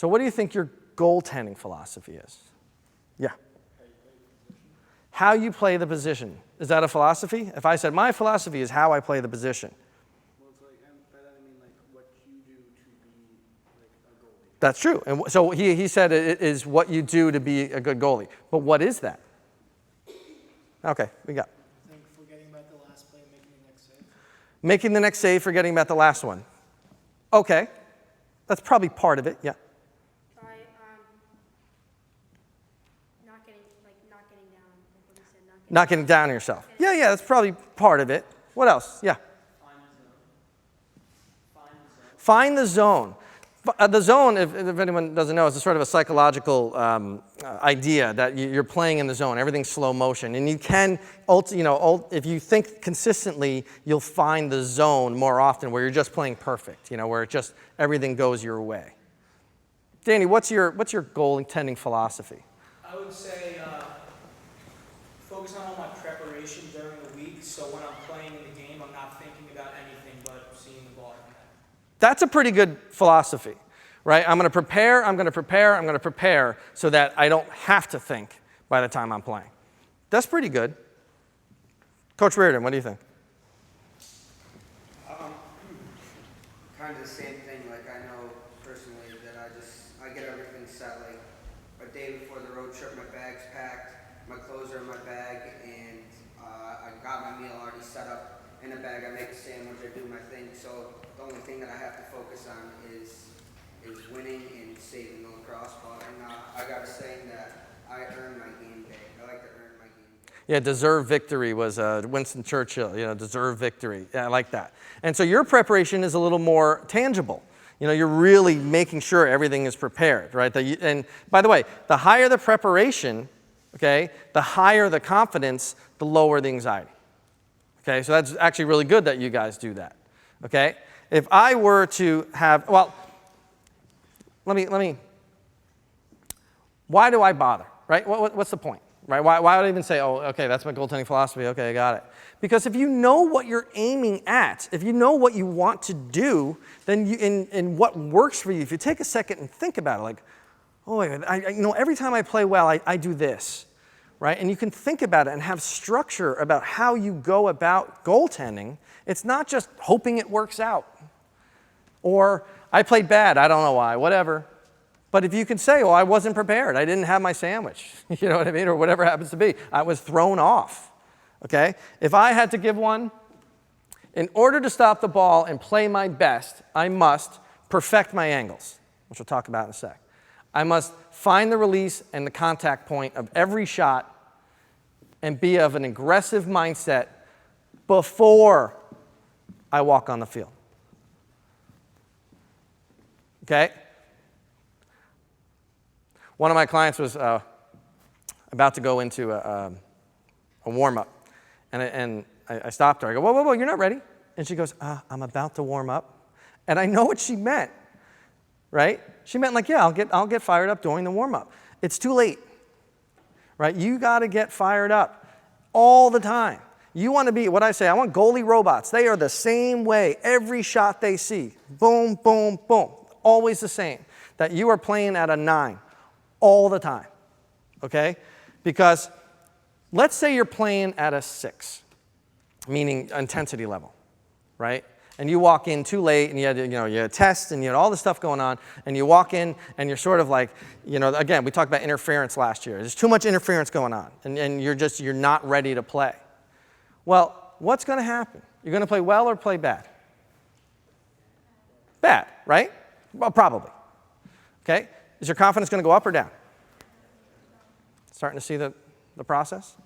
So what do you think your goaltending philosophy is? Yeah. How you play the position. Is that a philosophy? If I said my philosophy is how I play the position. Well, it's like, by that I mean like what you do to be like a goalie. That's true. And so he said it is what you do to be a good goalie. But what is that? Okay, we got. I think forgetting about the last play and making the next save. Making the next save, forgetting about the last one. Okay. That's probably part of it, yeah. Try not getting down. Like what you said, Not getting down on yourself. Yeah, that's probably part of it. What else? Yeah. Find the zone. The zone, if anyone doesn't know, is a sort of a psychological idea that you're playing in the zone. Everything's slow motion. And you can, if you think consistently, you'll find the zone more often where you're just playing perfect, where everything goes your way. Danny, what's your goaltending philosophy? I would say focus on all my preparation during the week, so when I'm playing in the game, I'm not thinking about anything but seeing the ball in the net. That's a pretty good philosophy, right? I'm going to prepare so that I don't have to think by the time I'm playing. That's pretty good. Coach Reardon, what do you think? Kind of the same thing. Like I know personally that I get everything set. Like a day before the road trip, my bag's packed, my clothes are in my bag, and I got my meal already set up in a bag. I make a sandwich, I do my thing. So the only thing that I have to focus on is winning and saving the lacrosse ball. And I got a saying that I earn my game day. I like to earn my game day. Yeah, deserve victory was Winston Churchill, deserve victory. Yeah, I like that. And so your preparation is a little more tangible. You're really making sure everything is prepared, right? And by the way, the higher the preparation, okay, the higher the confidence, the lower the anxiety. Okay, so that's actually really good that you guys do that. Okay? If I were to have, well, let me, why do I bother, right? What's the point, right? Why would I even say, oh, okay, that's my goaltending philosophy, okay, I got it. Because if you know what you're aiming at, if you know what you want to do, then and what works for you, if you take a second and think about it, like, oh, wait, every time I play well, I do this, right? And you can think about it and have structure about how you go about goaltending. It's not just hoping it works out. Or, I played bad, I don't know why, whatever. But if you can say, well, I wasn't prepared, I didn't have my sandwich, you know what I mean, or whatever happens to be, I was thrown off, okay? If I had to give one, in order to stop the ball and play my best, I must perfect my angles, which we'll talk about in a sec. I must find the release and the contact point of every shot and be of an aggressive mindset before I walk on the field. Okay? One of my clients was about to go into a warm-up. And I stopped her. I go, whoa, you're not ready. And she goes, I'm about to warm up. And I know what she meant, right? She meant like, yeah, I'll get fired up during the warm-up. It's too late, right? You got to get fired up all the time. You want to be, what I say, I want goalie robots. They are the same way every shot they see. Boom, boom, boom. Always the same. That you are playing at a 9 all the time, okay? Because let's say you're playing at a 6, meaning intensity level, right? And you walk in too late, and you had a test, and you had all this stuff going on, and you walk in, and you're sort of like, again, we talked about interference last year. There's too much interference going on, and you're not ready to play. Well, what's going to happen? You're going to play well or play bad? Bad, right? Well, probably. Okay? Is your confidence going to go up or down? Starting to see the process?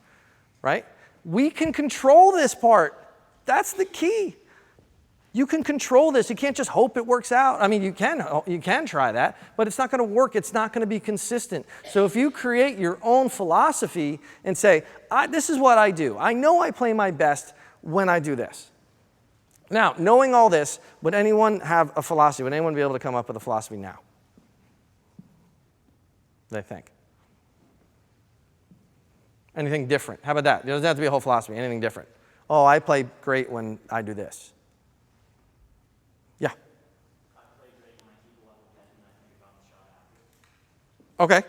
Right? We can control this part. That's the key. You can control this. You can't just hope it works out. I mean, you can try that, but it's not going to work. It's not going to be consistent. So if you create your own philosophy and say, this is what I do. I know I play my best when I do this. Now, knowing all this, would anyone have a philosophy? Would anyone be able to come up with a philosophy now? They think. Anything different? How about that? It doesn't have to be a whole philosophy. Anything different? Oh, I play great when I do this. Yeah. I play great when I keep a level head and I think about the shot Okay,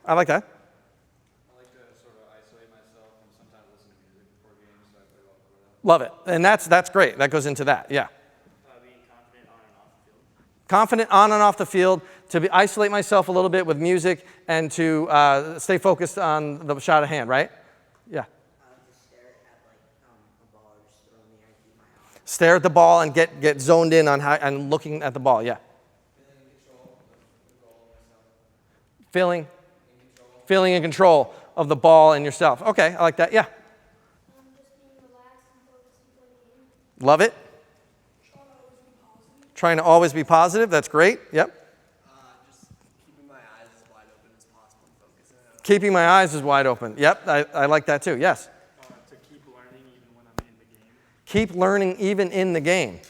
I like that. I like to sort of isolate myself and sometimes listen to music before games, so I play well for that. Love it. And that's great. That goes into that, yeah. Being confident on and off the field. Confident on and off the field, to isolate myself a little bit with music, and to stay focused on the shot at hand, right? Yeah. Just stare at like a ball or just throw in the air and keep my eyes. Stare at the ball and get zoned in on how, and looking at the ball, yeah. Feeling in control of the ball and yourself. Okay, I like that, yeah. Just being relaxed and focused before the game. Love it. Trying to always be positive, that's great, yep. Just keeping my eyes as wide open as possible and focusing on Keeping my eyes as wide open, yep, I like that too, yes. to keep learning even when I'm in the game. Keep learning even in the game.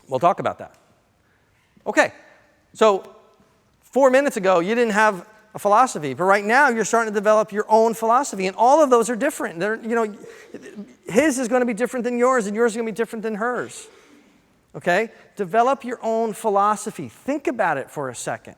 We'll talk about that. Okay, so 4 minutes ago, you didn't have a philosophy, but right now you're starting to develop your own philosophy, and all of those are different. His is going to be different than yours, and yours is going to be different than hers. Okay? Develop your own philosophy. Think about it for a second.